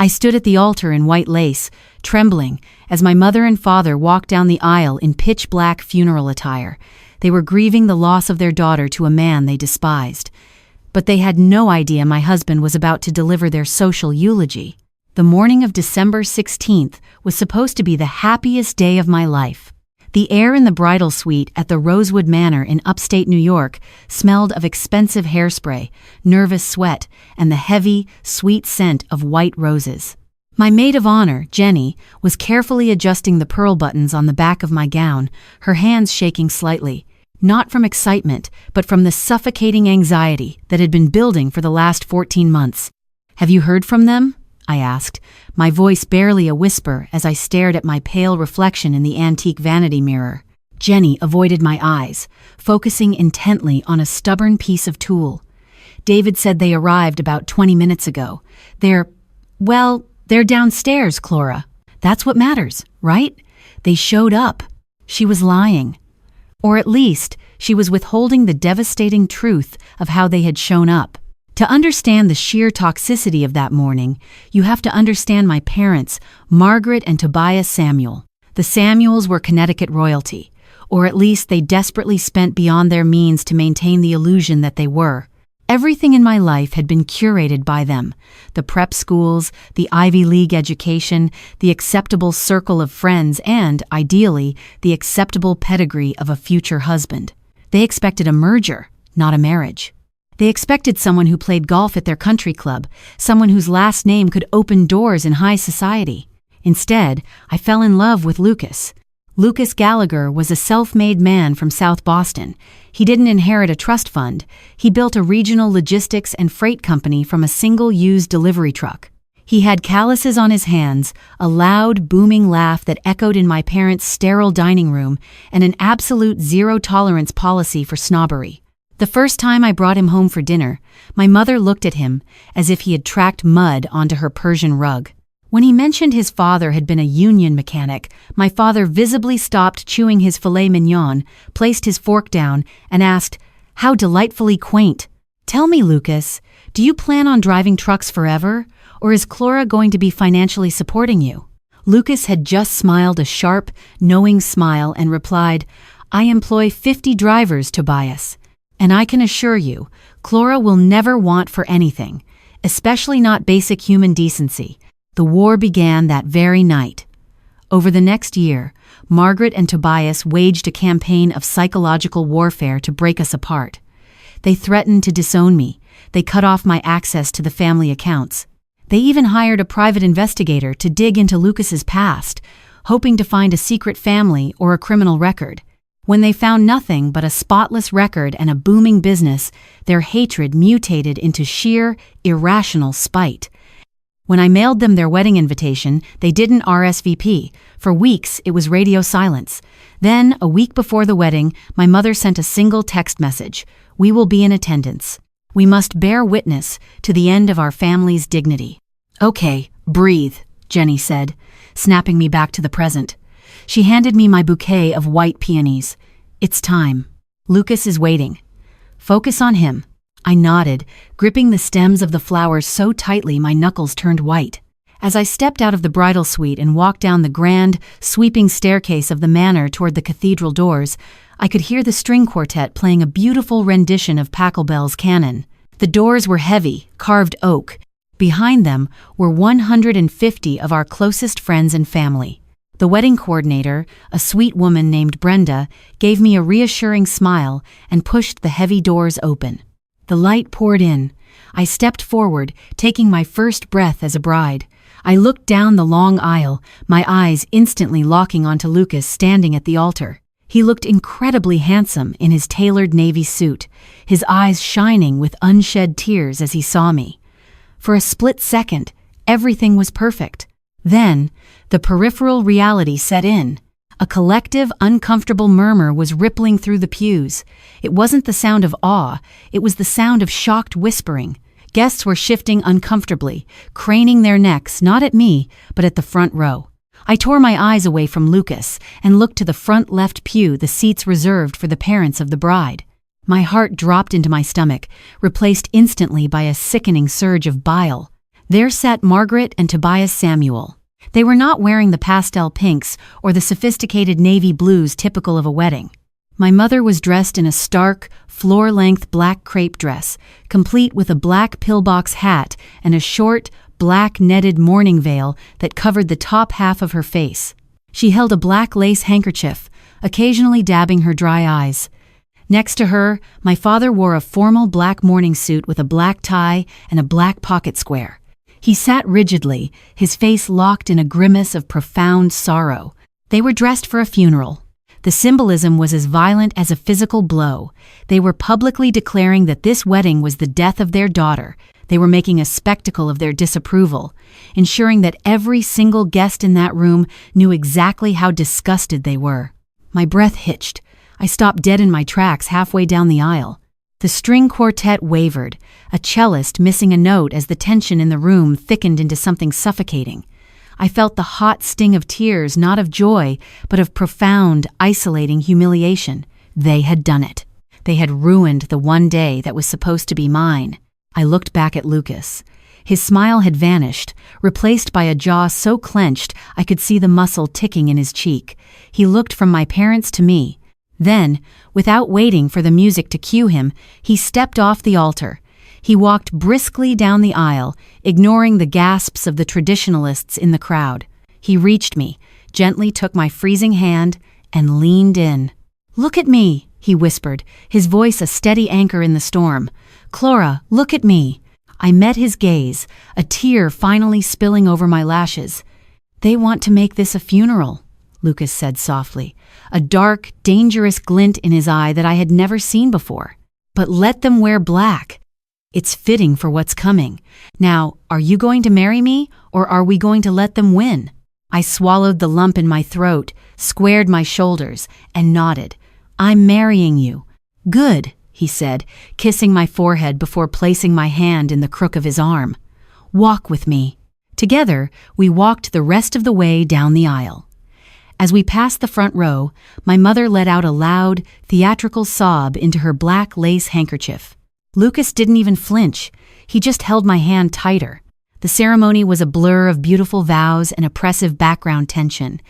I stood at the altar in white lace, trembling, as my mother and father walked down the aisle in pitch-black funeral attire. They were grieving the loss of their daughter to a man they despised. But they had no idea my husband was about to deliver their social eulogy. The morning of December 16th was supposed to be the happiest day of my life. The air in the bridal suite at the Rosewood Manor in upstate New York smelled of expensive hairspray, nervous sweat, and the heavy, sweet scent of white roses. My maid of honor, Jenny, was carefully adjusting the pearl buttons on the back of my gown, her hands shaking slightly, not from excitement, but from the suffocating anxiety that had been building for the last 14 months. "Have you heard from them?" I asked, my voice barely a whisper as I stared at my pale reflection in the antique vanity mirror. Jenny avoided my eyes, focusing intently on a stubborn piece of tulle. "David said they arrived about 20 minutes ago. They're downstairs, Clora. That's what matters, right? They showed up." She was lying. Or at least, she was withholding the devastating truth of how they had shown up. To understand the sheer toxicity of that morning, you have to understand my parents, Margaret and Tobias Samuel. The Samuels were Connecticut royalty, or at least they desperately spent beyond their means to maintain the illusion that they were. Everything in my life had been curated by them: the prep schools, the Ivy League education, the acceptable circle of friends, and, ideally, the acceptable pedigree of a future husband. They expected a merger, not a marriage. They expected someone who played golf at their country club, someone whose last name could open doors in high society. Instead, I fell in love with Lucas. Lucas Gallagher was a self-made man from South Boston. He didn't inherit a trust fund. He built a regional logistics and freight company from a single-use delivery truck. He had calluses on his hands, a loud, booming laugh that echoed in my parents' sterile dining room, and an absolute zero-tolerance policy for snobbery. The first time I brought him home for dinner, my mother looked at him as if he had tracked mud onto her Persian rug. When he mentioned his father had been a union mechanic, my father visibly stopped chewing his filet mignon, placed his fork down, and asked, "How delightfully quaint. Tell me, Lucas, do you plan on driving trucks forever, or is Clora going to be financially supporting you?" Lucas had just smiled a sharp, knowing smile and replied, "I employ 50 drivers, Tobias. And I can assure you, Clora will never want for anything, especially not basic human decency." The war began that very night. Over the next year, Margaret and Tobias waged a campaign of psychological warfare to break us apart. They threatened to disown me. They cut off my access to the family accounts. They even hired a private investigator to dig into Lucas's past, hoping to find a secret family or a criminal record. When they found nothing but a spotless record and a booming business, their hatred mutated into sheer, irrational spite. When I mailed them their wedding invitation, they didn't RSVP. For weeks, it was radio silence. Then, a week before the wedding, my mother sent a single text message: "We will be in attendance. We must bear witness to the end of our family's dignity." "Okay, breathe," Jenny said, snapping me back to the present. She handed me my bouquet of white peonies. "It's time. Lucas is waiting. Focus on him." I nodded, gripping the stems of the flowers so tightly my knuckles turned white. As I stepped out of the bridal suite and walked down the grand, sweeping staircase of the manor toward the cathedral doors, I could hear the string quartet playing a beautiful rendition of Pachelbel's canon. The doors were heavy, carved oak. Behind them were 150 of our closest friends and family. The wedding coordinator, a sweet woman named Brenda, gave me a reassuring smile and pushed the heavy doors open. The light poured in. I stepped forward, taking my first breath as a bride. I looked down the long aisle, my eyes instantly locking onto Lucas standing at the altar. He looked incredibly handsome in his tailored navy suit, his eyes shining with unshed tears as he saw me. For a split second, everything was perfect. Then, the peripheral reality set in. A collective, uncomfortable murmur was rippling through the pews. It wasn't the sound of awe, it was the sound of shocked whispering. Guests were shifting uncomfortably, craning their necks not at me, but at the front row. I tore my eyes away from Lucas and looked to the front left pew, the seats reserved for the parents of the bride. My heart dropped into my stomach, replaced instantly by a sickening surge of bile. There sat Margaret and Tobias Samuel. They were not wearing the pastel pinks or the sophisticated navy blues typical of a wedding. My mother was dressed in a stark, floor-length black crepe dress, complete with a black pillbox hat and a short, black netted mourning veil that covered the top half of her face. She held a black lace handkerchief, occasionally dabbing her dry eyes. Next to her, my father wore a formal black morning suit with a black tie and a black pocket square. He sat rigidly, his face locked in a grimace of profound sorrow. They were dressed for a funeral. The symbolism was as violent as a physical blow. They were publicly declaring that this wedding was the death of their daughter. They were making a spectacle of their disapproval, ensuring that every single guest in that room knew exactly how disgusted they were. My breath hitched. I stopped dead in my tracks halfway down the aisle. The string quartet wavered, a cellist missing a note as the tension in the room thickened into something suffocating. I felt the hot sting of tears, not of joy, but of profound, isolating humiliation. They had done it. They had ruined the one day that was supposed to be mine. I looked back at Lucas. His smile had vanished, replaced by a jaw so clenched I could see the muscle ticking in his cheek. He looked from my parents to me. Then, without waiting for the music to cue him, he stepped off the altar. He walked briskly down the aisle, ignoring the gasps of the traditionalists in the crowd. He reached me, gently took my freezing hand, and leaned in. "Look at me," he whispered, his voice a steady anchor in the storm. "Clora, look at me." I met his gaze, a tear finally spilling over my lashes. "They want to make this a funeral," Lucas said softly, a dark, dangerous glint in his eye that I had never seen before. "But let them wear black. It's fitting for what's coming. Now, are you going to marry me, or are we going to let them win?" I swallowed the lump in my throat, squared my shoulders, and nodded. "I'm marrying you." "Good," he said, kissing my forehead before placing my hand in the crook of his arm. "Walk with me." Together, we walked the rest of the way down the aisle. As we passed the front row, my mother let out a loud, theatrical sob into her black lace handkerchief. Lucas didn't even flinch. He just held my hand tighter. The ceremony was a blur of beautiful vows and oppressive background tension.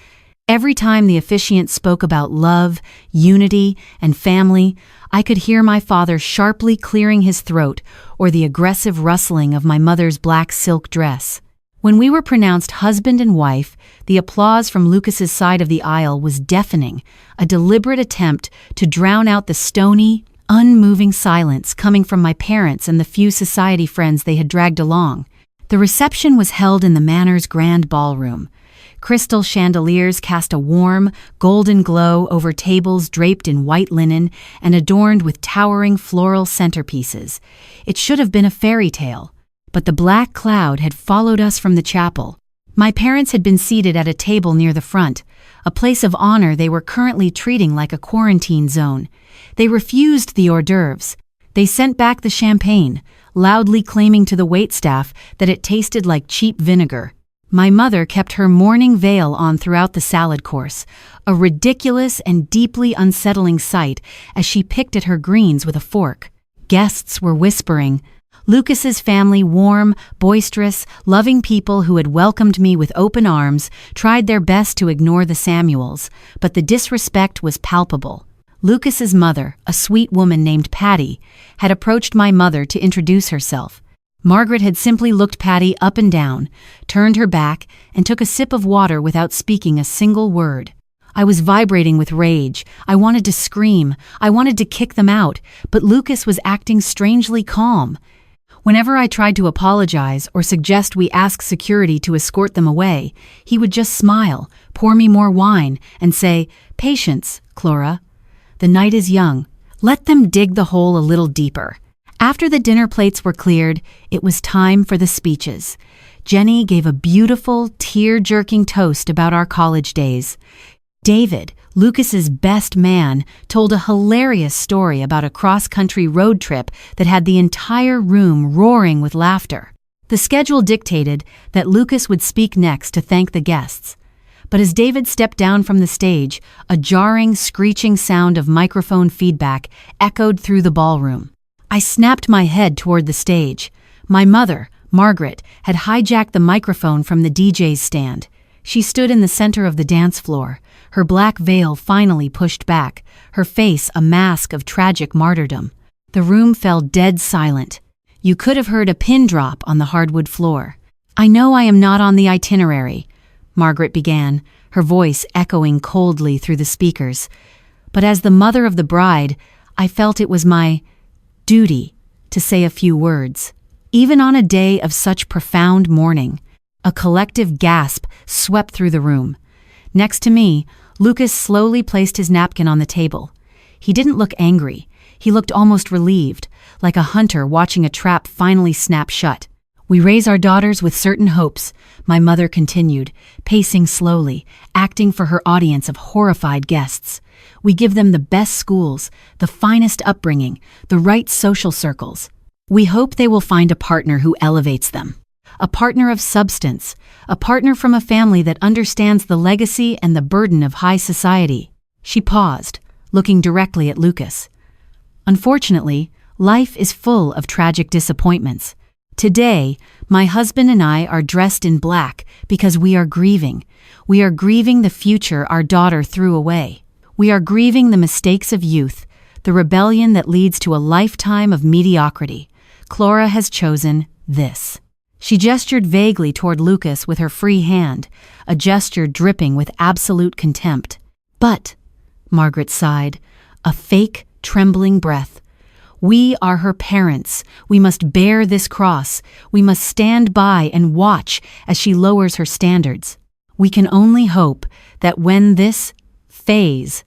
Every time the officiant spoke about love, unity, and family, I could hear my father sharply clearing his throat or the aggressive rustling of my mother's black silk dress. When we were pronounced husband and wife, the applause from Lucas's side of the aisle was deafening, a deliberate attempt to drown out the stony, unmoving silence coming from my parents and the few society friends they had dragged along. The reception was held in the Manor's grand ballroom. Crystal chandeliers cast a warm, golden glow over tables draped in white linen and adorned with towering floral centerpieces. It should have been a fairy tale, but the black cloud had followed us from the chapel. My parents had been seated at a table near the front, a place of honor they were currently treating like a quarantine zone. They refused the hors d'oeuvres. They sent back the champagne, loudly claiming to the waitstaff that it tasted like cheap vinegar. My mother kept her mourning veil on throughout the salad course, a ridiculous and deeply unsettling sight as she picked at her greens with a fork. Guests were whispering. Lucas's family, warm, boisterous, loving people who had welcomed me with open arms, tried their best to ignore the Samuels, but the disrespect was palpable. Lucas's mother, a sweet woman named Patty, had approached my mother to introduce herself. Margaret had simply looked Patty up and down, turned her back, and took a sip of water without speaking a single word. I was vibrating with rage. I wanted to scream. I wanted to kick them out, but Lucas was acting strangely calm. Whenever I tried to apologize or suggest we ask security to escort them away, he would just smile, pour me more wine, and say, "Patience, Clora. The night is young. Let them dig the hole a little deeper." After the dinner plates were cleared, it was time for the speeches. Jenny gave a beautiful, tear-jerking toast about our college days. David, Lucas's best man, told a hilarious story about a cross-country road trip that had the entire room roaring with laughter. The schedule dictated that Lucas would speak next to thank the guests. But as David stepped down from the stage, a jarring, screeching sound of microphone feedback echoed through the ballroom. I snapped my head toward the stage. My mother, Margaret had hijacked the microphone from the DJ's stand. She stood in the center of the dance floor, her black veil finally pushed back, her face a mask of tragic martyrdom. The room fell dead silent. You could have heard a pin drop on the hardwood floor. "I know I am not on the itinerary," Margaret began, her voice echoing coldly through the speakers. "But as the mother of the bride, I felt it was my duty to say a few words." Even on a day of such profound mourning, a collective gasp swept through the room. Next to me, Lucas slowly placed his napkin on the table. He didn't look angry. He looked almost relieved, like a hunter watching a trap finally snap shut. "We raise our daughters with certain hopes," my mother continued, pacing slowly, acting for her audience of horrified guests. "We give them the best schools, the finest upbringing, the right social circles. We hope they will find a partner who elevates them. A partner of substance, a partner from a family that understands the legacy and the burden of high society." She paused, looking directly at Lucas. "Unfortunately, life is full of tragic disappointments. Today, my husband and I are dressed in black because we are grieving. We are grieving the future our daughter threw away. We are grieving the mistakes of youth, the rebellion that leads to a lifetime of mediocrity. Clara has chosen this." She gestured vaguely toward Lucas with her free hand, a gesture dripping with absolute contempt. "But," Margaret sighed, a fake, trembling breath, "we are her parents. We must bear this cross. We must stand by and watch as she lowers her standards. We can only hope that when this phase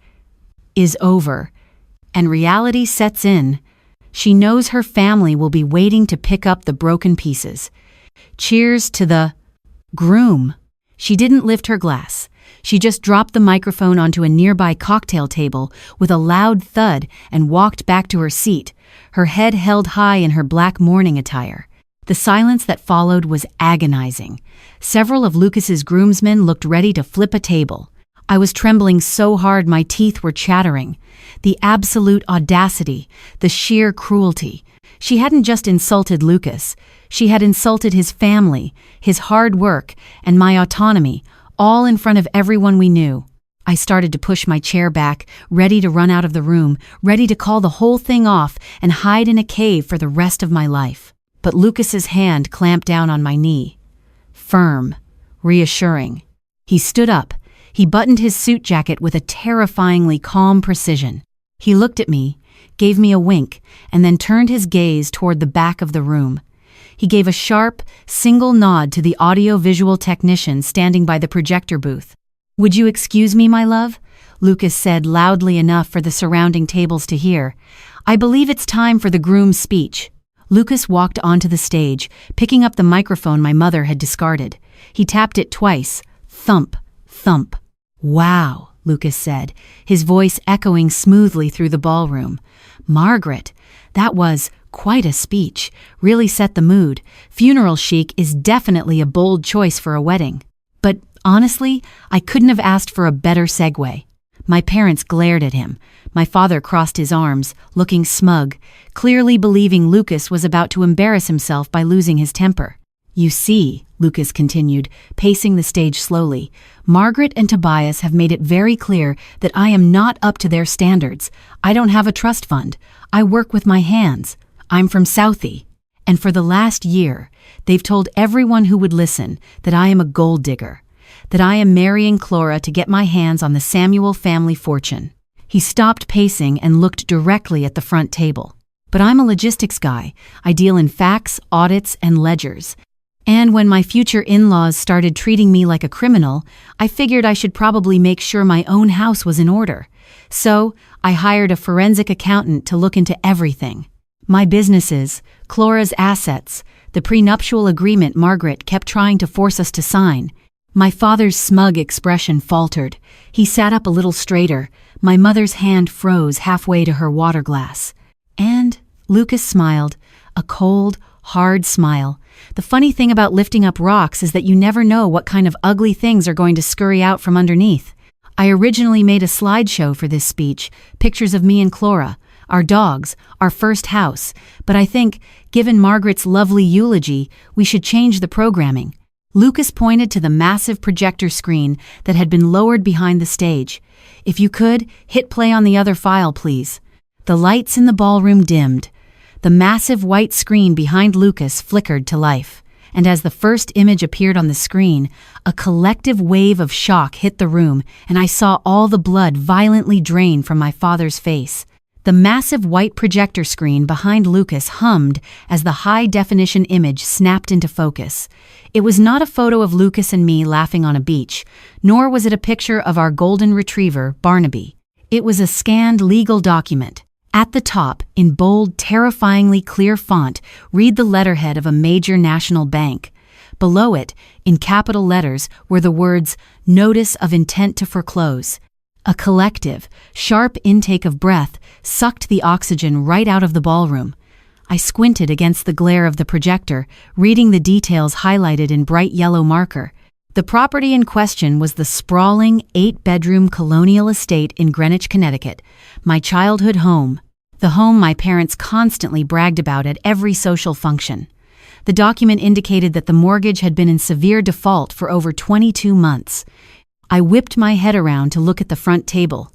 is over and reality sets in, she knows her family will be waiting to pick up the broken pieces. Cheers to the groom." She didn't lift her glass. She just dropped the microphone onto a nearby cocktail table with a loud thud and walked back to her seat, her head held high in her black mourning attire. The silence that followed was agonizing. Several of Lucas's groomsmen looked ready to flip a table. I was trembling so hard my teeth were chattering. The absolute audacity, the sheer cruelty. She hadn't just insulted Lucas. She had insulted his family, his hard work, and my autonomy, all in front of everyone we knew. I started to push my chair back, ready to run out of the room, ready to call the whole thing off and hide in a cave for the rest of my life. But Lucas's hand clamped down on my knee. Firm, reassuring. He stood up. He buttoned his suit jacket with a terrifyingly calm precision. He looked at me, gave me a wink, and then turned his gaze toward the back of the room. He gave a sharp, single nod to the audio-visual technician standing by the projector booth. "Would you excuse me, my love?" Lucas said loudly enough for the surrounding tables to hear. "I believe it's time for the groom's speech." Lucas walked onto the stage, picking up the microphone my mother had discarded. He tapped it twice. Thump, thump. "Wow," Lucas said, his voice echoing smoothly through the ballroom. "Margaret, that was quite a speech. Really set the mood. Funeral chic is definitely a bold choice for a wedding. But honestly, I couldn't have asked for a better segue." My parents glared at him. My father crossed his arms, looking smug, clearly believing Lucas was about to embarrass himself by losing his temper. "You see," Lucas continued, pacing the stage slowly, "Margaret and Tobias have made it very clear that I am not up to their standards. I don't have a trust fund. I work with my hands. I'm from Southie. And for the last year, they've told everyone who would listen that I am a gold digger, that I am marrying Clara to get my hands on the Samuel family fortune." He stopped pacing and looked directly at the front table. "But I'm a logistics guy. I deal in facts, audits, and ledgers. And when my future in-laws started treating me like a criminal, I figured I should probably make sure my own house was in order. So I hired a forensic accountant to look into everything. My businesses, Clara's assets, the prenuptial agreement Margaret kept trying to force us to sign." My father's smug expression faltered. He sat up a little straighter. My mother's hand froze halfway to her water glass. "And," Lucas smiled, a cold, hard smile. "The funny thing about lifting up rocks is that you never know what kind of ugly things are going to scurry out from underneath. I originally made a slideshow for this speech, pictures of me and Clara. our dogs, our first house, but I think, given Margaret's lovely eulogy, we should change the programming. Lucas pointed to the massive projector screen that had been lowered behind the stage. If you could, hit play on the other file, please. The lights in the ballroom dimmed. The massive white screen behind Lucas flickered to life, and as the first image appeared on the screen, a collective wave of shock hit the room, and I saw all the blood violently drain from my father's face. The massive white projector screen behind Lucas hummed as the high-definition image snapped into focus. It was not a photo of Lucas and me laughing on a beach, nor was it a picture of our golden retriever, Barnaby. It was a scanned legal document. At the top, in bold, terrifyingly clear font, read the letterhead of a major national bank. Below it, in capital letters, were the words, "Notice of Intent to Foreclose." A collective, sharp intake of breath sucked the oxygen right out of the ballroom. I squinted against the glare of the projector, reading the details highlighted in bright yellow marker. The property in question was the sprawling, 8-bedroom colonial estate in Greenwich, Connecticut, my childhood home, the home my parents constantly bragged about at every social function. The document indicated that the mortgage had been in severe default for over 22 months. I whipped my head around to look at the front table.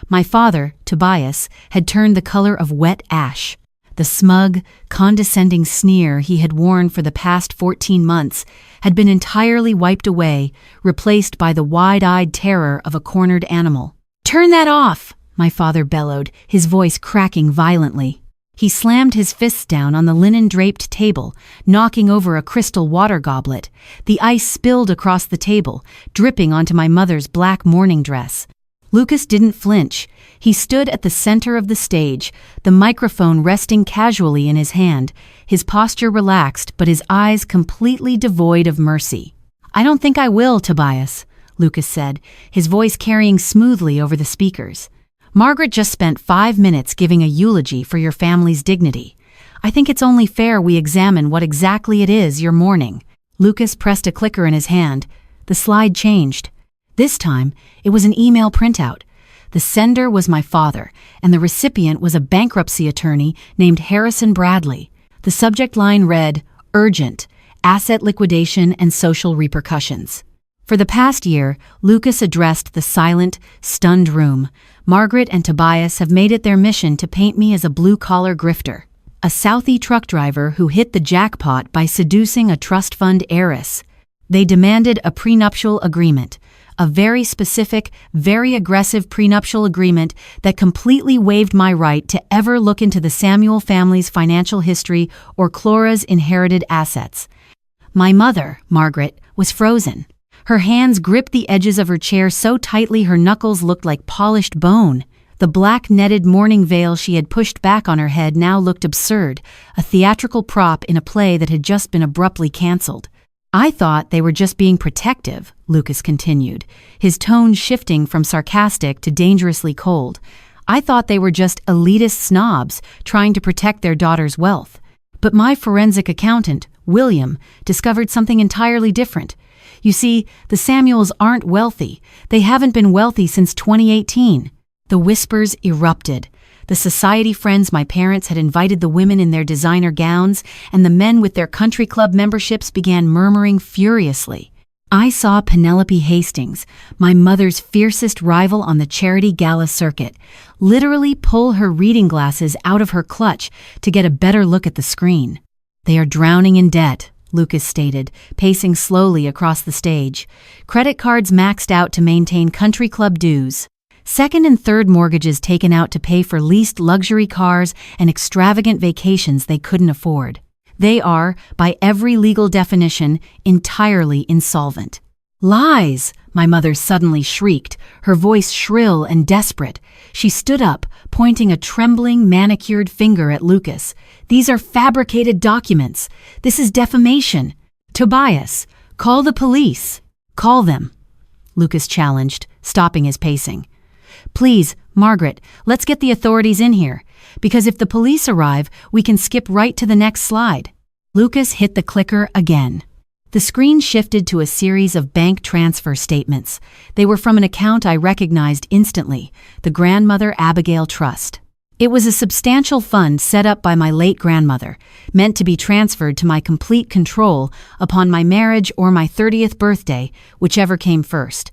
My father, Tobias, had turned the color of wet ash. The smug, condescending sneer he had worn for the past 14 months had been entirely wiped away, replaced by the wide-eyed terror of a cornered animal. "Turn that off!" my father bellowed, his voice cracking violently. He slammed his fists down on the linen-draped table, knocking over a crystal water goblet. The ice spilled across the table, dripping onto my mother's black mourning dress. Lucas didn't flinch. He stood at the center of the stage, the microphone resting casually in his hand, his posture relaxed but his eyes completely devoid of mercy. "I don't think I will, Tobias," Lucas said, his voice carrying smoothly over the speakers. "Margaret just spent 5 minutes giving a eulogy for your family's dignity. I think it's only fair we examine what exactly it is you're mourning." Lucas pressed a clicker in his hand. The slide changed. This time, it was an email printout. The sender was my father, and the recipient was a bankruptcy attorney named Harrison Bradley. The subject line read, "Urgent, Asset Liquidation and Social Repercussions." For the past year, Lucas addressed the silent, stunned room. Margaret and Tobias have made it their mission to paint me as a blue-collar grifter, a Southie truck driver who hit the jackpot by seducing a trust fund heiress. They demanded a prenuptial agreement, a very specific, very aggressive prenuptial agreement that completely waived my right to ever look into the Samuel family's financial history or Clara's inherited assets. My mother, Margaret, was frozen. Her hands gripped the edges of her chair so tightly her knuckles looked like polished bone. The black netted mourning veil she had pushed back on her head now looked absurd, a theatrical prop in a play that had just been abruptly canceled. "I thought they were just being protective," Lucas continued, his tone shifting from sarcastic to dangerously cold. "I thought they were just elitist snobs trying to protect their daughter's wealth. But my forensic accountant, William, discovered something entirely different. You see, the Samuels aren't wealthy. They haven't been wealthy since 2018. The whispers erupted. The society friends my parents had invited the women in their designer gowns, and the men with their country club memberships began murmuring furiously. I saw Penelope Hastings, my mother's fiercest rival on the charity gala circuit, literally pull her reading glasses out of her clutch to get a better look at the screen. "They are drowning in debt," Lucas stated, pacing slowly across the stage. "Credit cards maxed out to maintain country club dues. Second and third mortgages taken out to pay for leased luxury cars and extravagant vacations they couldn't afford. They are, by every legal definition, entirely insolvent." "Lies!" my mother suddenly shrieked, her voice shrill and desperate. She stood up, pointing a trembling, manicured finger at Lucas. "These are fabricated documents. This is defamation. Tobias, call the police." "Call them," Lucas challenged, stopping his pacing. "Please, Margaret, let's get the authorities in here, because if the police arrive, we can skip right to the next slide." Lucas hit the clicker again. The screen shifted to a series of bank transfer statements. They were from an account I recognized instantly, the Grandmother Abigail Trust. It was a substantial fund set up by my late grandmother, meant to be transferred to my complete control upon my marriage or my 30th birthday, whichever came first.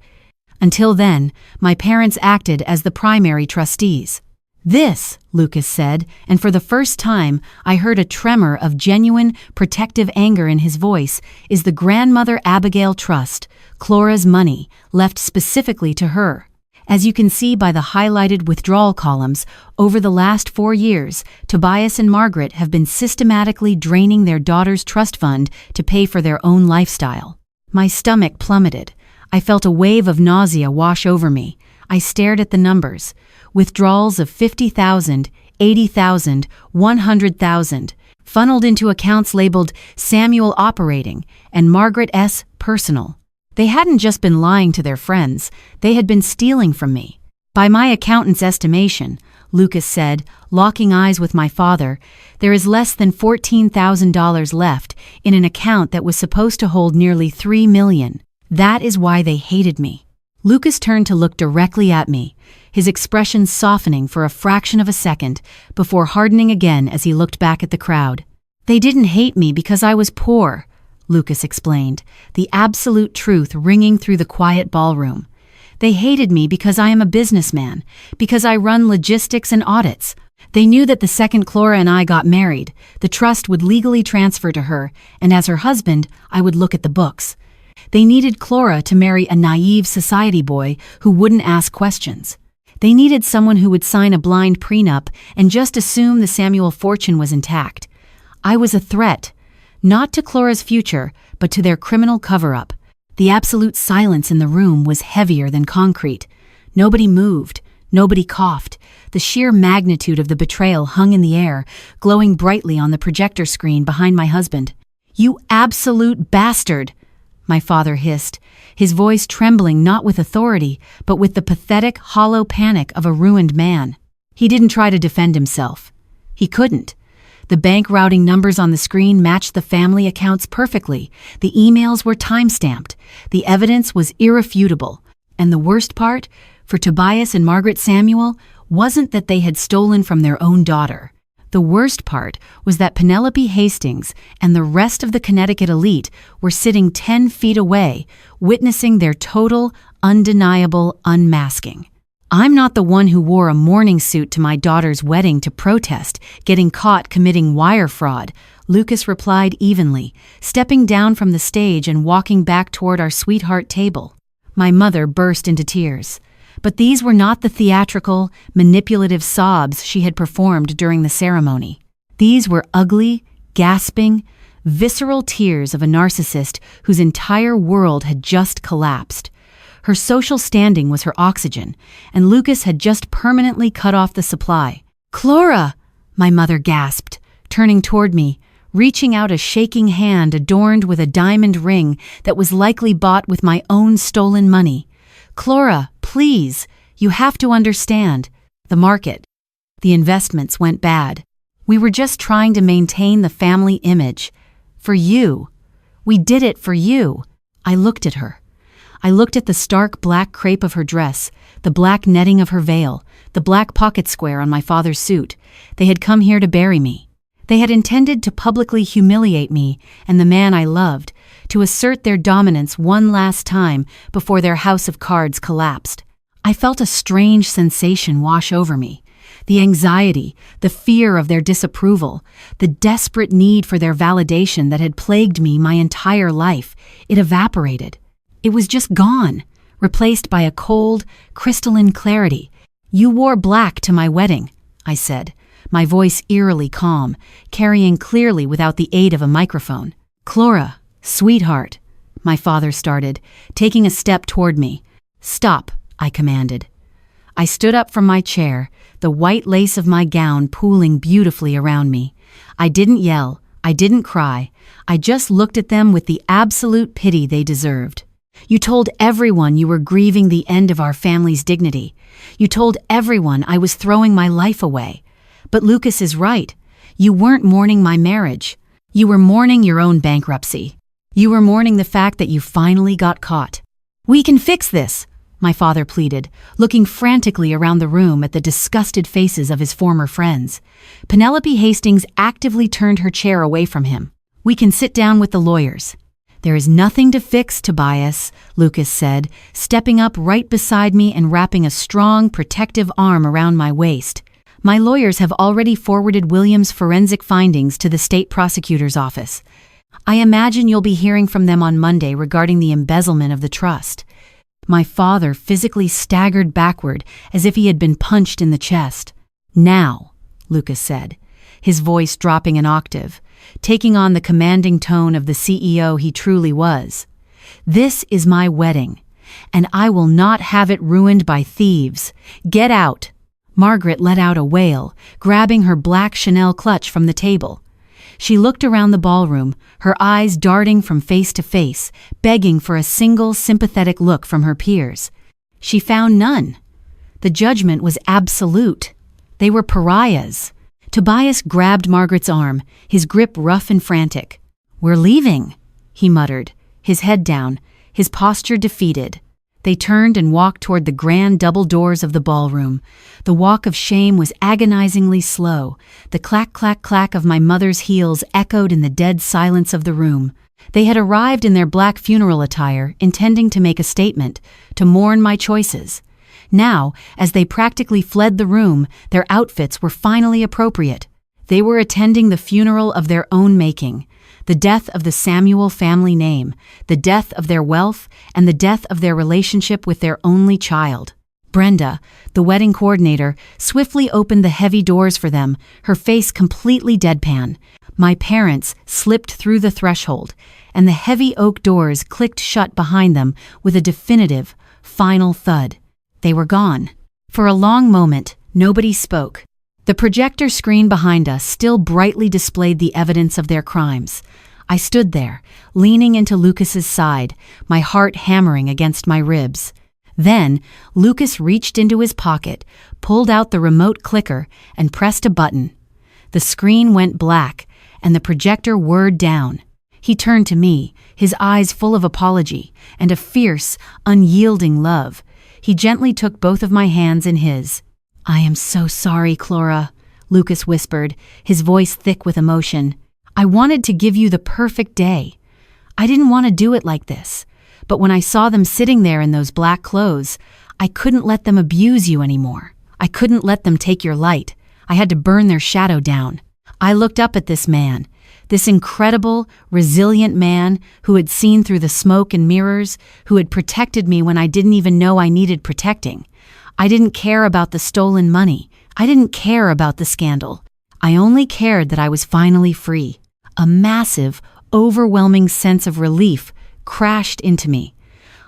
Until then, my parents acted as the primary trustees. "This," Lucas said, and for the first time I heard a tremor of genuine, protective anger in his voice, "is the Grandmother Abigail Trust, Clora's money, left specifically to her. As you can see by the highlighted withdrawal columns, over the last 4 years, Tobias and Margaret have been systematically draining their daughter's trust fund to pay for their own lifestyle." My stomach plummeted. I felt a wave of nausea wash over me. I stared at the numbers. Withdrawals of 50,000, 80,000, 100,000, funneled into accounts labeled Samuel Operating and Margaret S. Personal. They hadn't just been lying to their friends, they had been stealing from me. "By my accountant's estimation," Lucas said, locking eyes with my father, "there is less than $14,000 left in an account that was supposed to hold nearly $3 million. That is why they hated me." Lucas turned to look directly at me, his expression softening for a fraction of a second before hardening again as he looked back at the crowd. "They didn't hate me because I was poor," Lucas explained, the absolute truth ringing through the quiet ballroom. "They hated me because I am a businessman, because I run logistics and audits. They knew that the second Clora and I got married, the trust would legally transfer to her, and as her husband, I would look at the books. They needed Clora to marry a naive society boy who wouldn't ask questions. They needed someone who would sign a blind prenup and just assume the Samuel fortune was intact. I was a threat, not to Clora's future, but to their criminal cover-up. The absolute silence in the room was heavier than concrete. Nobody moved, nobody coughed. The sheer magnitude of the betrayal hung in the air, glowing brightly on the projector screen behind my husband. "You absolute bastard!" my father hissed, his voice trembling not with authority, but with the pathetic, hollow panic of a ruined man. He didn't try to defend himself. He couldn't. The bank routing numbers on the screen matched the family accounts perfectly. The emails were time-stamped. The evidence was irrefutable. And the worst part, for Tobias and Margaret Samuel, wasn't that they had stolen from their own daughter. The worst part was that Penelope Hastings and the rest of the Connecticut elite were sitting 10 feet away, witnessing their total, undeniable unmasking. "I'm not the one who wore a mourning suit to my daughter's wedding to protest getting caught committing wire fraud," Lucas replied evenly, stepping down from the stage and walking back toward our sweetheart table. My mother burst into tears. But these were not the theatrical, manipulative sobs she had performed during the ceremony. These were ugly, gasping, visceral tears of a narcissist whose entire world had just collapsed. Her social standing was her oxygen, and Lucas had just permanently cut off the supply. "Clora!" my mother gasped, turning toward me, reaching out a shaking hand adorned with a diamond ring that was likely bought with my own stolen money. "Clora, please, you have to understand. The market, the investments went bad. We were just trying to maintain the family image. For you. We did it for you." I looked at her. I looked at the stark black crepe of her dress, the black netting of her veil, the black pocket square on my father's suit. They had come here to bury me. They had intended to publicly humiliate me and the man I loved, to assert their dominance one last time before their house of cards collapsed. I felt a strange sensation wash over me. The anxiety, the fear of their disapproval, the desperate need for their validation that had plagued me my entire life, it evaporated. It was just gone, replaced by a cold, crystalline clarity. "You wore black to my wedding," I said, my voice eerily calm, carrying clearly without the aid of a microphone. "Clora, sweetheart," my father started, taking a step toward me. "Stop," I commanded. I stood up from my chair, the white lace of my gown pooling beautifully around me. I didn't yell, I didn't cry, I just looked at them with the absolute pity they deserved. "You told everyone you were grieving the end of our family's dignity. You told everyone I was throwing my life away. But Lucas is right. You weren't mourning my marriage. You were mourning your own bankruptcy. You were mourning the fact that you finally got caught. We can fix this," my father pleaded, looking frantically around the room at the disgusted faces of his former friends. Penelope Hastings actively turned her chair away from him. "We can sit down with the lawyers." "There is nothing to fix, Tobias," Lucas said, stepping up right beside me and wrapping a strong, protective arm around my waist. "My lawyers have already forwarded William's forensic findings to the state prosecutor's office. I imagine you'll be hearing from them on Monday regarding the embezzlement of the trust." My father physically staggered backward as if he had been punched in the chest. "Now," Lucas said, his voice dropping an octave, taking on the commanding tone of the CEO he truly was. "This is my wedding, and I will not have it ruined by thieves. Get out." Margaret let out a wail, grabbing her black Chanel clutch from the table. She looked around the ballroom, her eyes darting from face to face, begging for a single sympathetic look from her peers. She found none. The judgment was absolute. They were pariahs. Tobias grabbed Margaret's arm, his grip rough and frantic. "We're leaving," he muttered, his head down, his posture defeated. They turned and walked toward the grand double doors of the ballroom. The walk of shame was agonizingly slow. The clack-clack-clack of my mother's heels echoed in the dead silence of the room. They had arrived in their black funeral attire, intending to make a statement, to mourn my choices. Now, as they practically fled the room, their outfits were finally appropriate. They were attending the funeral of their own making. The death of the Samuel family name, the death of their wealth, and the death of their relationship with their only child. Brenda, the wedding coordinator, swiftly opened the heavy doors for them, her face completely deadpan. My parents slipped through the threshold, and the heavy oak doors clicked shut behind them with a definitive, final thud. They were gone. For a long moment, nobody spoke. The projector screen behind us still brightly displayed the evidence of their crimes. I stood there, leaning into Lucas's side, my heart hammering against my ribs. Then, Lucas reached into his pocket, pulled out the remote clicker, and pressed a button. The screen went black, and the projector whirred down. He turned to me, his eyes full of apology and a fierce, unyielding love. He gently took both of my hands in his. "I am so sorry, Clora," Lucas whispered, his voice thick with emotion. "I wanted to give you the perfect day. I didn't want to do it like this, but when I saw them sitting there in those black clothes, I couldn't let them abuse you anymore. I couldn't let them take your light. I had to burn their shadow down." I looked up at this man, this incredible, resilient man who had seen through the smoke and mirrors, who had protected me when I didn't even know I needed protecting. I didn't care about the stolen money. I didn't care about the scandal. I only cared that I was finally free. A massive, overwhelming sense of relief crashed into me.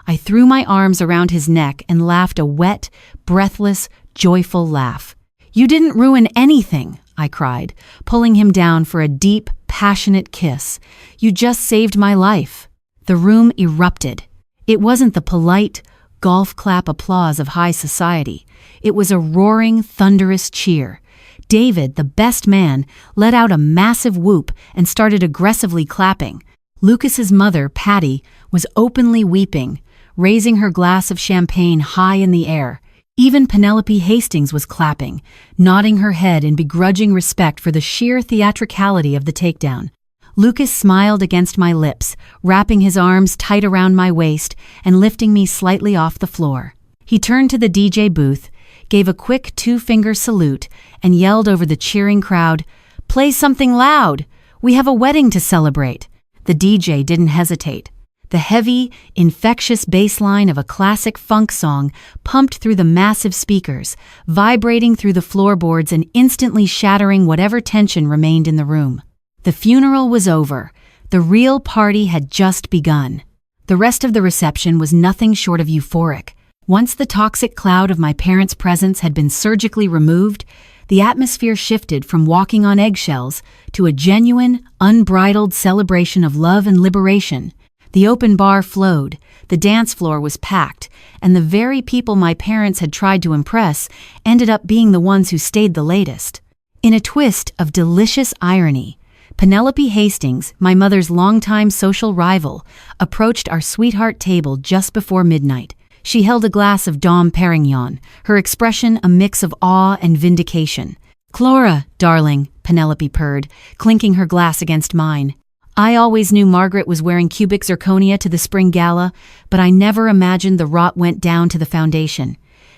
I threw my arms around his neck and laughed a wet, breathless, joyful laugh. "You didn't ruin anything," I cried, pulling him down for a deep, passionate kiss. "You just saved my life." The room erupted. It wasn't the polite, golf clap applause of high society. It was a roaring, thunderous cheer. David, the best man, let out a massive whoop and started aggressively clapping. Lucas's mother, Patty, was openly weeping, raising her glass of champagne high in the air. Even Penelope Hastings was clapping, nodding her head in begrudging respect for the sheer theatricality of the takedown. Lucas smiled against my lips, wrapping his arms tight around my waist and lifting me slightly off the floor. He turned to the DJ booth, gave a quick two-finger salute, and yelled over the cheering crowd, "Play something loud! We have a wedding to celebrate." The DJ didn't hesitate. The heavy, infectious bass line of a classic funk song pumped through the massive speakers, vibrating through the floorboards and instantly shattering whatever tension remained in the room. The funeral was over. The real party had just begun. The rest of the reception was nothing short of euphoric. Once the toxic cloud of my parents' presence had been surgically removed, the atmosphere shifted from walking on eggshells to a genuine, unbridled celebration of love and liberation. The open bar flowed, the dance floor was packed, and the very people my parents had tried to impress ended up being the ones who stayed the latest. In a twist of delicious irony, Penelope Hastings, my mother's longtime social rival, approached our sweetheart table just before midnight. She held a glass of Dom Perignon, her expression a mix of awe and vindication. "Clara, darling," Penelope purred, clinking her glass against mine. "I always knew Margaret was wearing cubic zirconia to the spring gala, but I never imagined the rot went down to the foundation.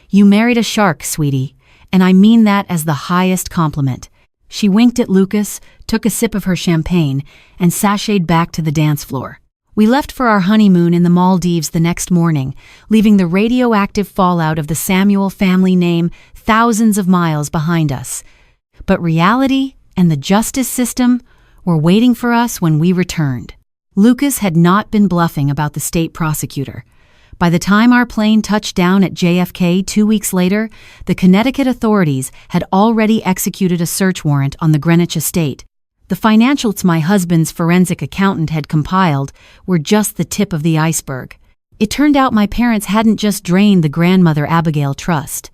You married a shark, sweetie, and I mean that as the highest compliment." She winked at Lucas, took a sip of her champagne, and sashayed back to the dance floor. We left for our honeymoon in the Maldives the next morning, leaving the radioactive fallout of the Samuel family name thousands of miles behind us. But reality and the justice system were waiting for us when we returned. Lucas had not been bluffing about the state prosecutor. By the time our plane touched down at JFK 2 weeks later, the Connecticut authorities had already executed a search warrant on the Greenwich estate. The financials my husband's forensic accountant had compiled were just the tip of the iceberg. It turned out my parents hadn't just drained the grandmother Abigail Trust.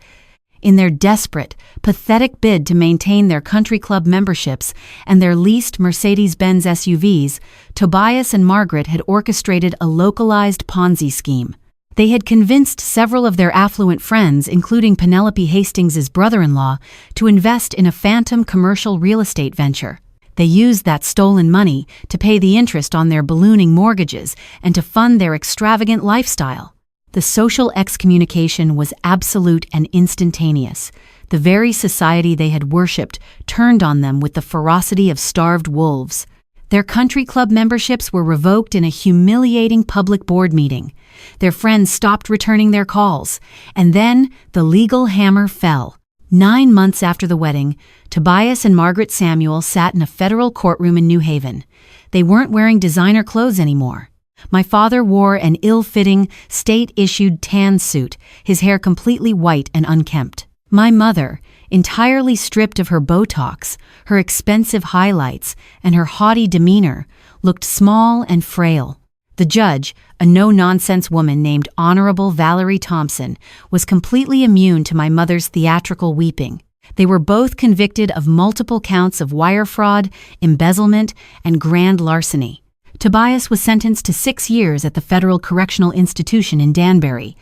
In their desperate, pathetic bid to maintain their country club memberships and their leased Mercedes-Benz SUVs, Tobias and Margaret had orchestrated a localized Ponzi scheme. They had convinced several of their affluent friends, including Penelope Hastings's brother-in-law, to invest in a phantom commercial real estate venture. They used that stolen money to pay the interest on their ballooning mortgages and to fund their extravagant lifestyle. The social excommunication was absolute and instantaneous. The very society they had worshipped turned on them with the ferocity of starved wolves. Their country club memberships were revoked in a humiliating public board meeting. Their friends stopped returning their calls, and then the legal hammer fell. 9 months after the wedding, Tobias and Margaret Samuel sat in a federal courtroom in New Haven. They weren't wearing designer clothes anymore. My father wore an ill-fitting, state-issued tan suit, his hair completely white and unkempt. My mother, entirely stripped of her Botox, her expensive highlights, and her haughty demeanor, looked small and frail. The judge, a no-nonsense woman named Honorable Valerie Thompson, was completely immune to my mother's theatrical weeping. They were both convicted of multiple counts of wire fraud, embezzlement, and grand larceny. Tobias was sentenced to 6 years at the Federal Correctional Institution in Danbury.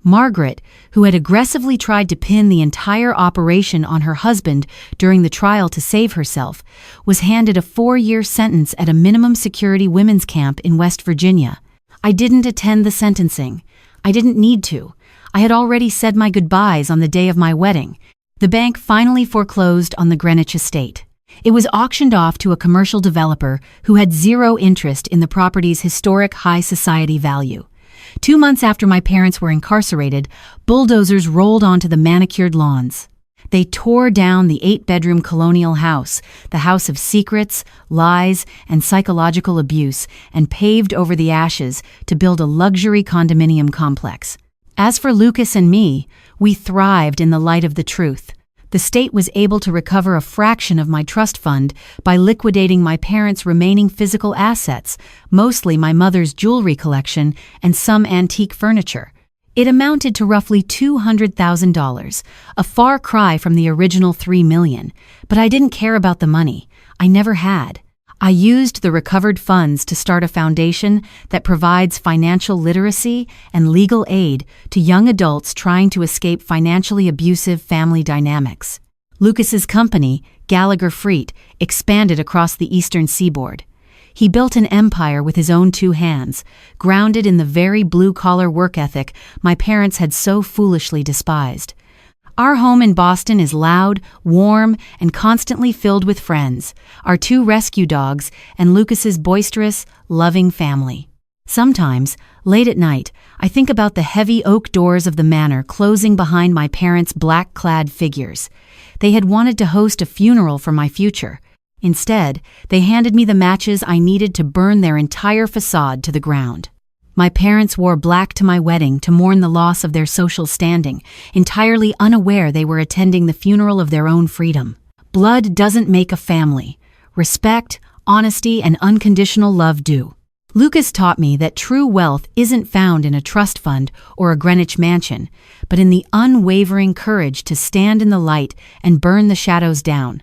Margaret, who had aggressively tried to pin the entire operation on her husband during the trial to save herself, was handed a 4-year sentence at a minimum security women's camp in West Virginia. I didn't attend the sentencing. I didn't need to. I had already said my goodbyes on the day of my wedding. The bank finally foreclosed on the Greenwich estate. It was auctioned off to a commercial developer who had zero interest in the property's historic high society value. 2 months after my parents were incarcerated, bulldozers rolled onto the manicured lawns. They tore down the 8-bedroom colonial house, the house of secrets, lies, and psychological abuse, and paved over the ashes to build a luxury condominium complex. As for Lucas and me, we thrived in the light of the truth. The state was able to recover a fraction of my trust fund by liquidating my parents' remaining physical assets, mostly my mother's jewelry collection and some antique furniture. It amounted to roughly $200,000, a far cry from the original $3 million, but I didn't care about the money. I never had. I used the recovered funds to start a foundation that provides financial literacy and legal aid to young adults trying to escape financially abusive family dynamics. Lucas's company, Gallagher Freet, expanded across the eastern seaboard. He built an empire with his own 2 hands, grounded in the very blue-collar work ethic my parents had so foolishly despised. Our home in Boston is loud, warm, and constantly filled with friends, our 2 rescue dogs, and Lucas's boisterous, loving family. Sometimes, late at night, I think about the heavy oak doors of the manor closing behind my parents' black-clad figures. They had wanted to host a funeral for my future. Instead, they handed me the matches I needed to burn their entire facade to the ground. My parents wore black to my wedding to mourn the loss of their social standing, entirely unaware they were attending the funeral of their own freedom. Blood doesn't make a family. Respect, honesty, and unconditional love do. Lucas taught me that true wealth isn't found in a trust fund or a Greenwich mansion, but in the unwavering courage to stand in the light and burn the shadows down.